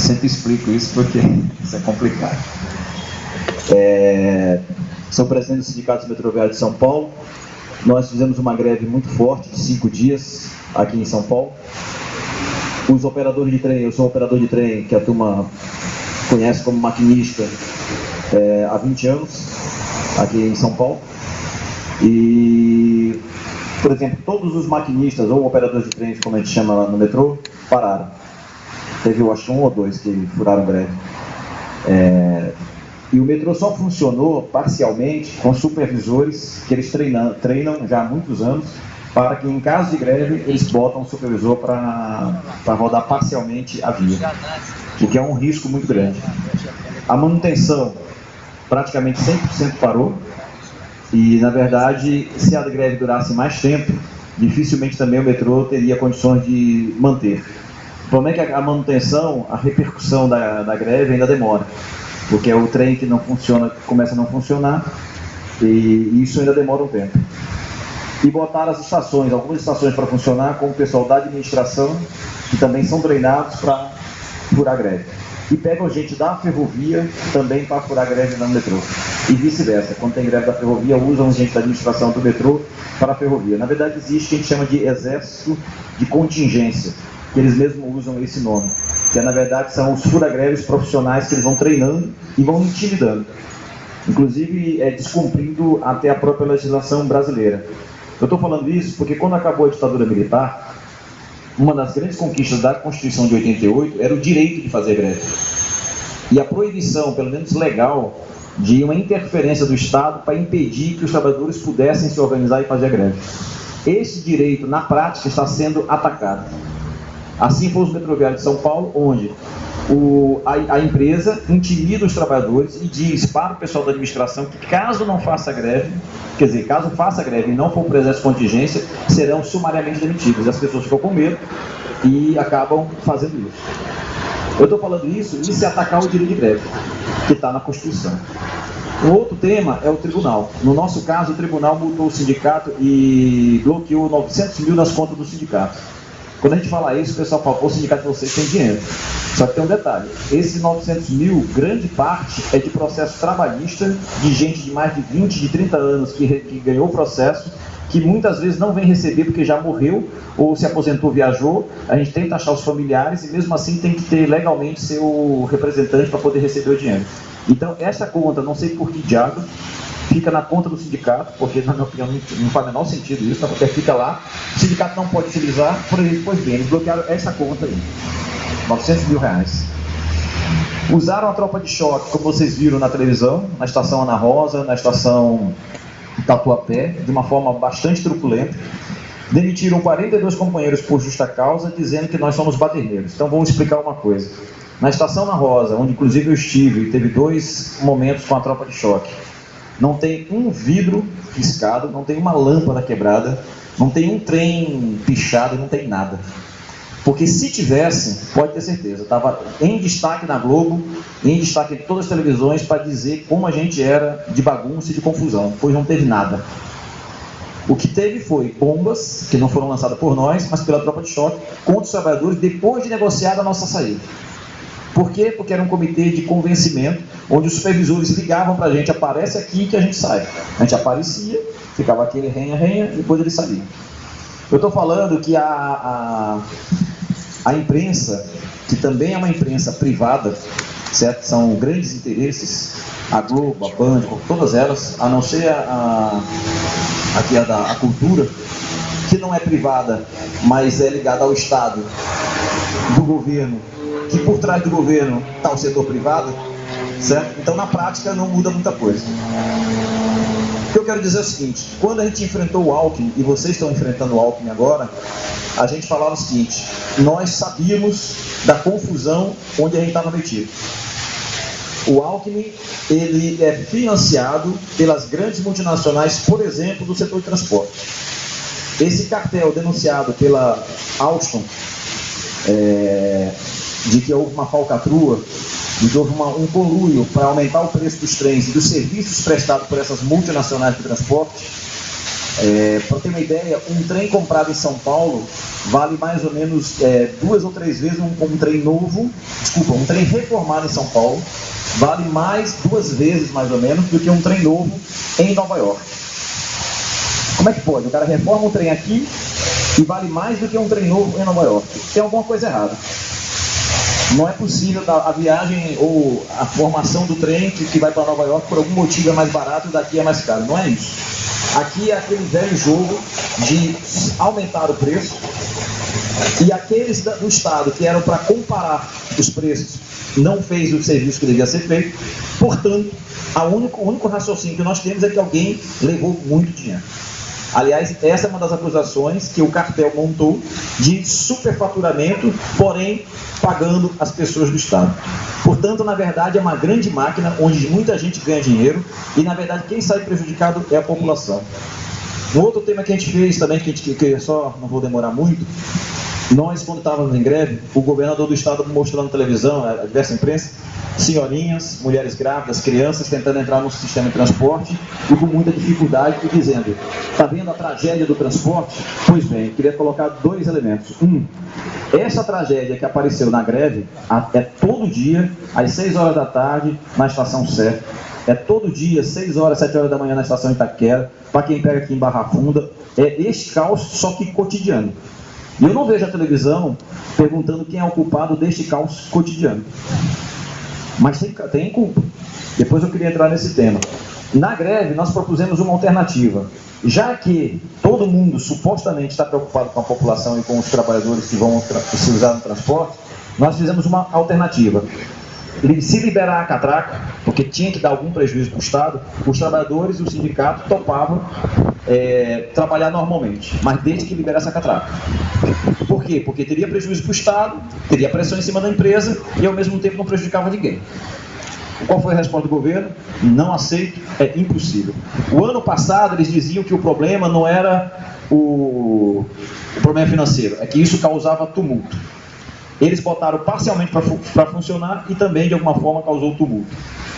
sempre explico isso porque isso é complicado. Sou presidente do Sindicato Metroviário de São Paulo. Nós fizemos uma greve muito forte de 5 dias aqui em São Paulo. Os operadores de trem, eu sou um operador de trem que a turma conhece como maquinista há 20 anos aqui em São Paulo. E, por exemplo, todos os maquinistas ou operadores de trens, como a gente chama lá no metrô, pararam. Teve, eu acho, 1 ou 2 que furaram greve. E o metrô só funcionou parcialmente com supervisores que eles treinam já há muitos anos, para que em caso de greve eles botam o supervisor para rodar parcialmente a via, o que é um risco muito grande. A manutenção praticamente 100% parou e, na verdade, se a greve durasse mais tempo, dificilmente também o metrô teria condições de manter. O problema é que a manutenção, a repercussão da greve ainda demora, porque é o trem que não funciona, começa a não funcionar, e isso ainda demora um tempo. E botaram as estações, algumas estações para funcionar com o pessoal da administração, que também são treinados para furar greve. E pegam gente da ferrovia também para furar greve no metrô. E vice-versa, quando tem greve da ferrovia, usam gente da administração do metrô para a ferrovia. Na verdade, existe o que a gente chama de exército de contingência, que eles mesmos usam esse nome, que na verdade são os fura-greves profissionais que eles vão treinando e vão intimidando, inclusive descumprindo até a própria legislação brasileira. Eu estou falando isso porque quando acabou a ditadura militar, uma das grandes conquistas da Constituição de 88 era o direito de fazer greve. E a proibição, pelo menos legal, de uma interferência do Estado para impedir que os trabalhadores pudessem se organizar e fazer greve. Esse direito, na prática, está sendo atacado. Assim foi os metroviários de São Paulo, onde a empresa intimida os trabalhadores e diz para o pessoal da administração que caso não faça greve, quer dizer, caso faça greve e não for para o exército de contingência, serão sumariamente demitidos. As pessoas ficam com medo e acabam fazendo isso. Eu estou falando isso é atacar o direito de greve, que está na Constituição. O outro tema é o tribunal. No nosso caso, o tribunal multou o sindicato e bloqueou 900 mil nas contas do sindicato. Quando a gente fala isso, o pessoal fala, pô, o sindicato de vocês tem dinheiro. Só que tem um detalhe, esses 900 mil, grande parte é de processo trabalhista, de gente de mais de 20, de 30 anos que ganhou o processo, que muitas vezes não vem receber porque já morreu, ou se aposentou, viajou. A gente tenta achar os familiares e mesmo assim tem que ter legalmente seu representante para poder receber o dinheiro. Então essa conta, não sei por que diabo, fica na conta do sindicato, porque na minha opinião não faz o menor sentido isso, porque fica lá, o sindicato não pode utilizar, por exemplo, pois bem, eles bloquearam essa conta aí, 900 mil reais. Usaram a tropa de choque, como vocês viram na televisão, na estação Ana Rosa, na estação Tatuapé, de uma forma bastante truculenta. Demitiram 42 companheiros por justa causa, dizendo que nós somos baderneiros. Então vamos explicar uma coisa. Na estação Ana Rosa, onde inclusive eu estive, teve 2 momentos com a tropa de choque. Não tem um vidro riscado, não tem uma lâmpada quebrada, não tem um trem pichado, não tem nada. Porque se tivesse, pode ter certeza, estava em destaque na Globo, em destaque em todas as televisões para dizer como a gente era de bagunça e de confusão, pois não teve nada. O que teve foi bombas, que não foram lançadas por nós, mas pela tropa de choque, contra os trabalhadores, depois de negociar a nossa saída. Por quê? Porque era um comitê de convencimento, onde os supervisores ligavam para a gente, aparece aqui que a gente sai. A gente aparecia, ficava aquele renha-renha, e depois eles saíam. Eu estou falando que a imprensa, que também é uma imprensa privada, certo? São grandes interesses, a Globo, a Band, todas elas, a não ser aqui a cultura, que não é privada, mas é ligada ao Estado, do governo, que por trás do governo está o setor privado, certo? Então na prática não muda muita coisa. O que eu quero dizer é o seguinte, quando a gente enfrentou o Alckmin, e vocês estão enfrentando o Alckmin agora, a gente falava o seguinte, nós sabíamos da confusão onde a gente estava metido. O Alckmin, ele é financiado pelas grandes multinacionais, por exemplo, do setor de transporte. Esse cartel denunciado pela Alstom, de que houve uma falcatrua, de que houve um conluio para aumentar o preço dos trens e dos serviços prestados por essas multinacionais de transporte, Para ter uma ideia, um trem comprado em São Paulo vale mais ou menos 2 ou 3 vezes um trem novo, um trem reformado em São Paulo vale mais 2 vezes mais ou menos do que um trem novo em Nova York. Como é que pode? O cara reforma um trem aqui e vale mais do que um trem novo em Nova York. Tem alguma coisa errada. Não é possível a viagem ou a formação do trem que vai para Nova York por algum motivo é mais barato e daqui é mais caro. Não é isso. Aqui é aquele velho jogo de aumentar o preço e aqueles do Estado que eram para comparar os preços não fez o serviço que devia ser feito. Portanto, o único raciocínio que nós temos é que alguém levou muito dinheiro. Aliás, essa é uma das acusações que o cartel montou de superfaturamento, porém pagando as pessoas do Estado. Portanto, na verdade, é uma grande máquina onde muita gente ganha dinheiro e, na verdade, quem sai prejudicado é a população. Um outro tema que a gente fez também, que só não vou demorar muito, nós, quando estávamos em greve, o governador do Estado mostrando na televisão, a diversa imprensa, senhorinhas, mulheres grávidas, crianças tentando entrar no sistema de transporte e com muita dificuldade e dizendo, está vendo a tragédia do transporte? Pois bem, eu queria colocar 2 elementos. Essa tragédia que apareceu na greve é todo dia, às 6 horas da tarde, na estação Sé. É todo dia, 6 horas, 7 horas da manhã na estação Itaquera, para quem pega aqui em Barra Funda. É este caos, só que cotidiano. E eu não vejo a televisão perguntando quem é o culpado deste caos cotidiano. Mas tem culpa. Depois eu queria entrar nesse tema. Na greve, nós propusemos uma alternativa. Já que todo mundo supostamente está preocupado com a população e com os trabalhadores que vão se usar no transporte, nós fizemos uma alternativa. Se liberar a catraca, porque tinha que dar algum prejuízo para o Estado, os trabalhadores e o sindicato topavam trabalhar normalmente, mas desde que liberasse a catraca. Por quê? Porque teria prejuízo para o Estado, teria pressão em cima da empresa e ao mesmo tempo não prejudicava ninguém. Qual foi a resposta do governo? Não aceito, é impossível. O ano passado eles diziam que o problema não era o problema financeiro, é que isso causava tumulto. Eles botaram parcialmente para funcionar e também de alguma forma causou tumulto.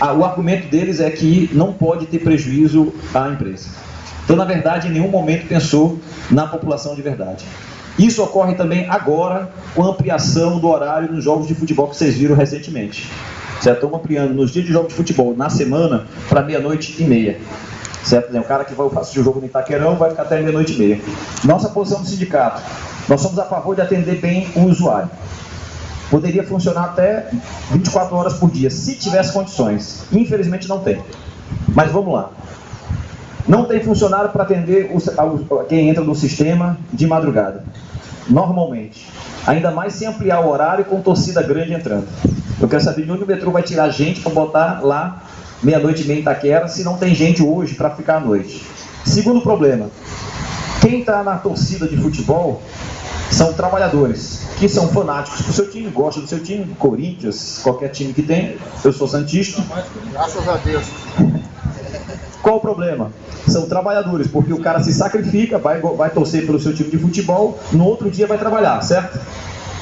O argumento deles é que não pode ter prejuízo à empresa. Então, na verdade, em nenhum momento pensou na população de verdade. Isso ocorre também agora com a ampliação do horário nos jogos de futebol que vocês viram recentemente. Certo? Estamos ampliando nos dias de jogo de futebol na semana para 00:30. Certo? O cara que vai assistir o jogo no Itaquerão vai ficar até 00:30. Nossa posição do sindicato, nós somos a favor de atender bem o usuário. Poderia funcionar até 24 horas por dia, se tivesse condições. Infelizmente não tem. Mas vamos lá. Não tem funcionário para atender quem entra no sistema de madrugada. Normalmente. Ainda mais se ampliar o horário com torcida grande entrando. Eu quero saber de onde o metrô vai tirar gente para botar lá 00:30 em Itaquera, se não tem gente hoje para ficar à noite. Segundo problema. Quem está na torcida de futebol são trabalhadores, que são fanáticos do seu time, gostam do seu time, Corinthians, qualquer time que tem. Eu sou santista. Graças a Deus. Qual o problema? São trabalhadores, porque o cara se sacrifica, vai torcer pelo seu time de futebol, no outro dia vai trabalhar, certo?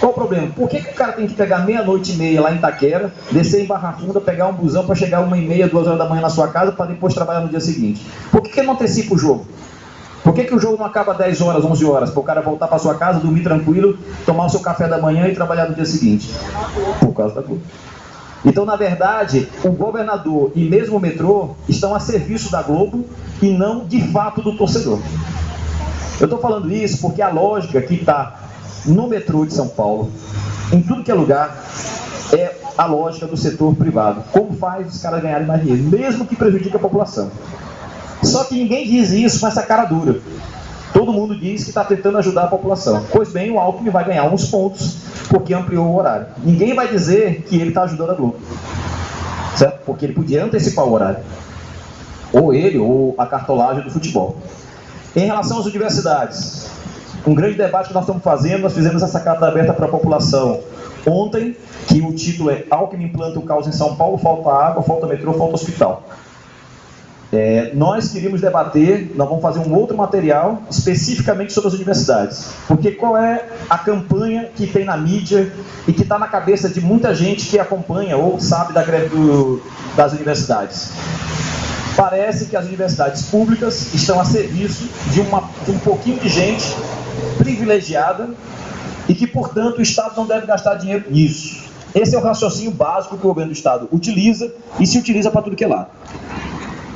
Qual o problema? Por que o cara tem que pegar 00:30 lá em Itaquera, descer em Barra Funda, pegar um busão para chegar 1:30, 2 horas da manhã na sua casa, para depois trabalhar no dia seguinte? Por que ele não antecipa o jogo? Por que o jogo não acaba 10 horas, 11 horas, para o cara voltar para sua casa, dormir tranquilo, tomar o seu café da manhã e trabalhar no dia seguinte? Por causa da Globo. Então, na verdade, o governador e mesmo o metrô estão a serviço da Globo e não, de fato, do torcedor. Eu estou falando isso porque a lógica que está no metrô de São Paulo, em tudo que é lugar, é a lógica do setor privado. Como faz os caras ganharem mais dinheiro, mesmo que prejudique a população. Só que ninguém diz isso com essa cara dura. Todo mundo diz que está tentando ajudar a população. Pois bem, o Alckmin vai ganhar uns pontos porque ampliou o horário. Ninguém vai dizer que ele está ajudando a Globo. Certo? Porque ele podia antecipar o horário. Ou ele, ou a cartolagem do futebol. Em relação às universidades, um grande debate que nós estamos fazendo, nós fizemos essa carta aberta para a população ontem, que o título é Alckmin implanta o caos em São Paulo, falta água, falta metrô, falta hospital. Nós queríamos debater, nós vamos fazer um outro material especificamente sobre as universidades. Porque qual é a campanha que tem na mídia e que está na cabeça de muita gente que acompanha ou sabe da greve das universidades? parece que as universidades públicas estão a serviço de um pouquinho de gente privilegiada e que, portanto, o Estado não deve gastar dinheiro nisso. Esse é o raciocínio básico que o governo do Estado utiliza e se utiliza para tudo que é lado.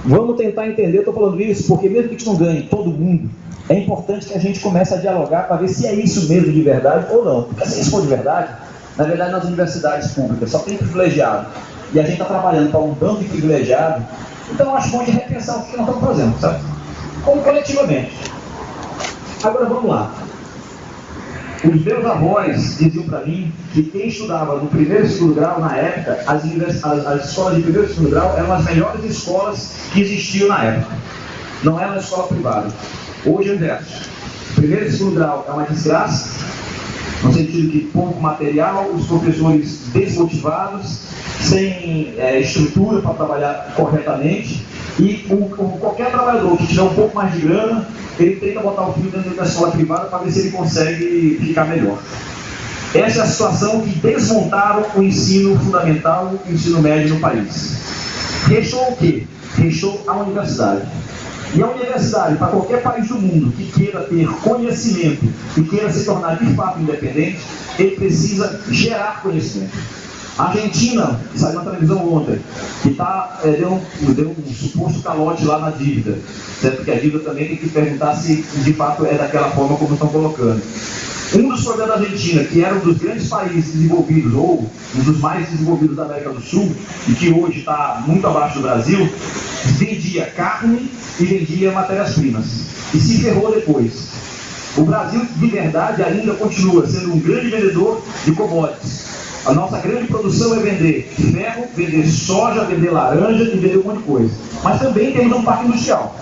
Vamos tentar entender, eu estou falando isso porque mesmo que a gente não ganhe todo mundo, é importante que a gente comece a dialogar para ver se é isso mesmo de verdade ou não. Porque se isso for de verdade, na verdade nas universidades públicas só tem privilegiado e a gente está trabalhando para um bando de privilegiado, então eu acho bom de repensar o que nós estamos fazendo, sabe? Como coletivamente. Agora vamos lá. Os meus avós diziam para mim que quem estudava no primeiro e segundo grau, na época, as escolas de primeiro e segundo grau eram as melhores escolas que existiam na época. Não era uma escola privada. Hoje é o inverso. Primeiro e segundo grau é uma desgraça, no sentido que pouco material, os professores desmotivados, sem estrutura para trabalhar corretamente, e qualquer trabalhador que tiver um pouco mais de grana, ele tenta botar o filho dentro da escola privada para ver se ele consegue ficar melhor. Essa é a situação que desmontaram o ensino fundamental e o ensino médio no país. Restou o quê? Restou a universidade. E a universidade, para qualquer país do mundo que queira ter conhecimento e queira se tornar de fato independente, ele precisa gerar conhecimento. A Argentina, saiu na televisão ontem, que deu um suposto calote lá na dívida, certo? Porque a dívida também tem que perguntar se de fato é daquela forma como estão colocando. Um dos problemas da Argentina, que era um dos grandes países desenvolvidos, ou um dos mais desenvolvidos da América do Sul, e que hoje está muito abaixo do Brasil, vendia carne e vendia matérias-primas. E se ferrou depois. O Brasil, de verdade, ainda continua sendo um grande vendedor de commodities. A nossa grande produção é vender ferro, vender soja, vender laranja e vender um monte de coisa. Mas também temos um parque industrial.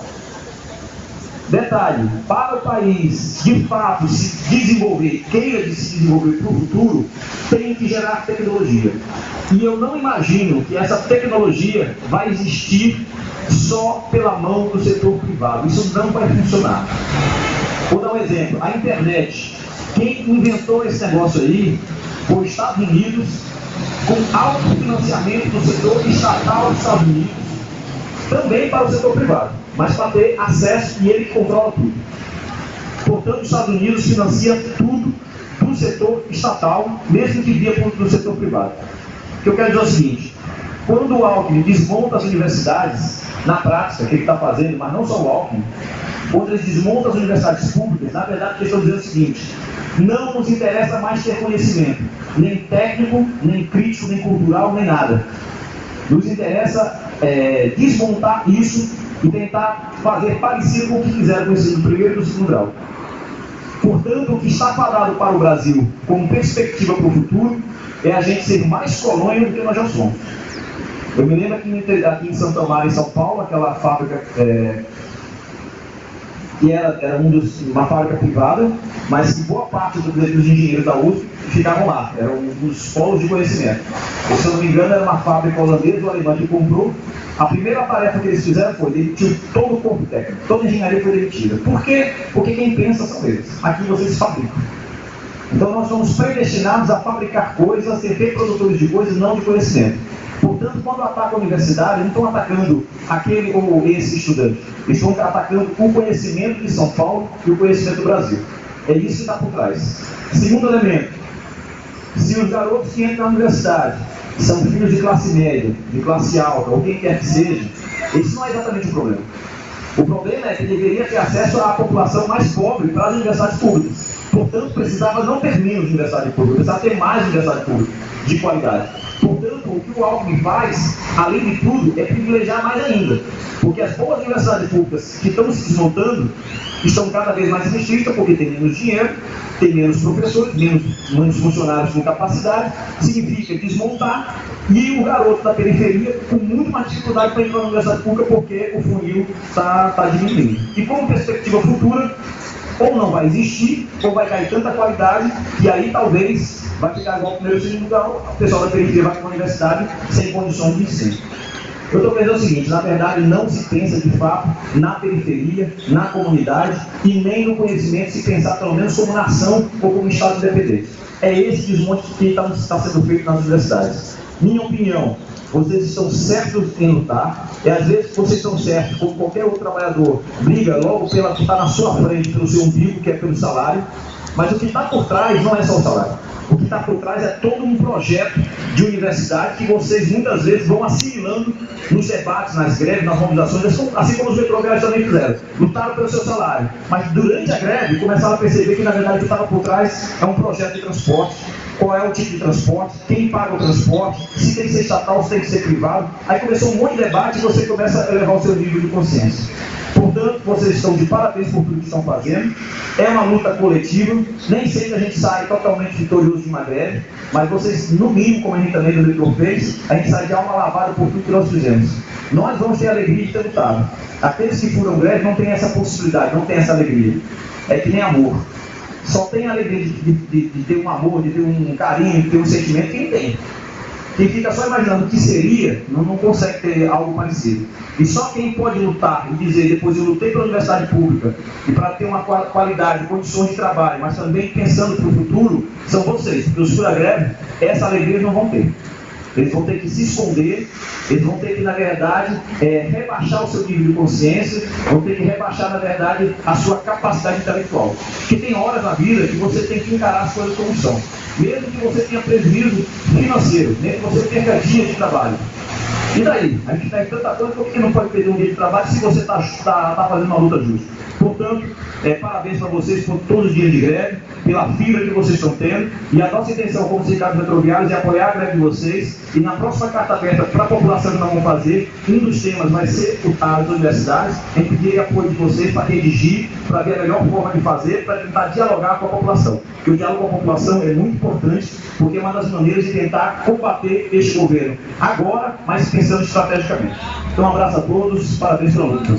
Detalhe, para o país, de fato, se desenvolver, queira se desenvolver para o futuro, tem que gerar tecnologia. E eu não imagino que essa tecnologia vai existir só pela mão do setor privado. Isso não vai funcionar. Vou dar um exemplo. A internet. Quem inventou esse negócio aí foi os Estados Unidos, com alto financiamento do setor estatal dos Estados Unidos, também para o setor privado, mas para ter acesso e ele controla tudo. Portanto, os Estados Unidos financia tudo do setor estatal, mesmo que via do setor privado. O que eu quero dizer é o seguinte: quando o Alckmin desmonta as universidades, na prática, que ele está fazendo, mas não só o Alckmin, quando eles desmontam as universidades públicas, na verdade, eles estão dizendo o seguinte: não nos interessa mais ter conhecimento, nem técnico, nem crítico, nem cultural, nem nada. Nos interessa desmontar isso e tentar fazer parecido com o que fizeram com o ensino do primeiro e do segundo grau. Portanto, o que está falado para o Brasil como perspectiva para o futuro é a gente ser mais colônia do que nós já somos. Eu me lembro aqui em Santo Amaro, em São Paulo, aquela fábrica que era uma fábrica privada, mas que boa parte dos engenheiros da USP ficavam lá, era um dos polos de conhecimento. E, se eu não me engano, era uma fábrica holandesa ou alemã que comprou. A primeira tarefa que eles fizeram foi demitir todo o corpo técnico, toda a engenharia foi demitida. Por quê? Porque quem pensa são eles. Aqui vocês fabricam. Então nós somos predestinados a fabricar coisas, a ser reprodutores de coisas, não de conhecimento. Portanto, quando atacam a universidade, não estão atacando aquele ou esse estudante. Eles estão atacando o conhecimento de São Paulo e o conhecimento do Brasil. É isso que está por trás. Segundo elemento: se os garotos que entram na universidade são filhos de classe média, de classe alta, ou quem quer que seja, esse não é exatamente o problema. O problema é que deveria ter acesso à população mais pobre para as universidades públicas. Portanto, precisava não ter menos universidade pública, precisava ter mais universidade pública, de qualidade. Portanto, o que o Alckmin faz, além de tudo, é privilegiar mais ainda. Porque as boas universidades públicas que estão se desmontando estão cada vez mais restritas, porque tem menos dinheiro, tem menos professores, menos funcionários com capacidade, significa desmontar, e o garoto da periferia com muito mais dificuldade para entrar na universidade pública, porque o funil está diminuindo. E como perspectiva futura, ou não vai existir, ou vai cair tanta qualidade, e aí talvez vai ficar igual o primeiro e segundo grau, o pessoal da periferia vai para a universidade sem condições de ensino. Eu estou pensando o seguinte: na verdade não se pensa de fato na periferia, na comunidade, e nem no conhecimento se pensar pelo menos como nação ou como Estado independente. É esse desmonte que está sendo feito nas universidades. Minha opinião, vocês estão certos em lutar, e às vezes vocês estão certos, como qualquer outro trabalhador, briga logo pela que está na sua frente, pelo seu umbigo, que é pelo salário, mas o que está por trás não é só o salário. O que está por trás é todo um projeto de universidade que vocês muitas vezes vão assimilando nos debates, nas greves, nas mobilizações, assim como os metroviários também fizeram. Lutaram pelo seu salário, mas durante a greve começaram a perceber que na verdade o que estava por trás é um projeto de transporte. Qual é o tipo de transporte, quem paga o transporte, se tem que ser estatal, se tem que ser privado. Aí começou um monte de debate e você começa a elevar o seu nível de consciência. Portanto, vocês estão de parabéns por tudo que estão fazendo. É uma luta coletiva, nem sempre a gente sai totalmente vitorioso de uma greve, mas vocês, no mínimo, como a gente também do eleitor fez, a gente sai de alma lavada por tudo que nós fizemos. Nós vamos ter a alegria de ter lutado. Aqueles que furam greve não têm essa possibilidade, não têm essa alegria. É que nem amor. Só tem a alegria de ter um amor, de ter um carinho, de ter um sentimento, quem tem. Quem fica só imaginando o que seria, não consegue ter algo parecido. E só quem pode lutar e dizer, depois eu lutei pela universidade pública, e para ter uma qualidade, condições de trabalho, mas também pensando para o futuro, são vocês. Porque os fura-greve, essa alegria eles não vão ter. Eles vão ter que se esconder, eles vão ter que, na verdade, rebaixar o seu nível de consciência, vão ter que rebaixar, na verdade, a sua capacidade intelectual. Porque tem horas na vida que você tem que encarar as coisas como são. Mesmo que você tenha prejuízo financeiro, mesmo que você perca dias de trabalho. E daí? A gente perde tanta coisa, por que não pode perder um dia de trabalho se você está fazendo uma luta justa? Portanto, parabéns para vocês por todos os dias de greve, pela fibra que vocês estão tendo, e a nossa intenção como sindicatos metroviários é apoiar a greve de vocês, e na próxima carta aberta para a população que nós vamos fazer, um dos temas vai ser as universidades, a gente pedir apoio de vocês para redigir, para ver a melhor forma de fazer, para tentar dialogar com a população. Porque o diálogo com a população é muito importante, porque é uma das maneiras de tentar combater este governo agora, mas pensando estrategicamente. Então, um abraço a todos, parabéns pela luta.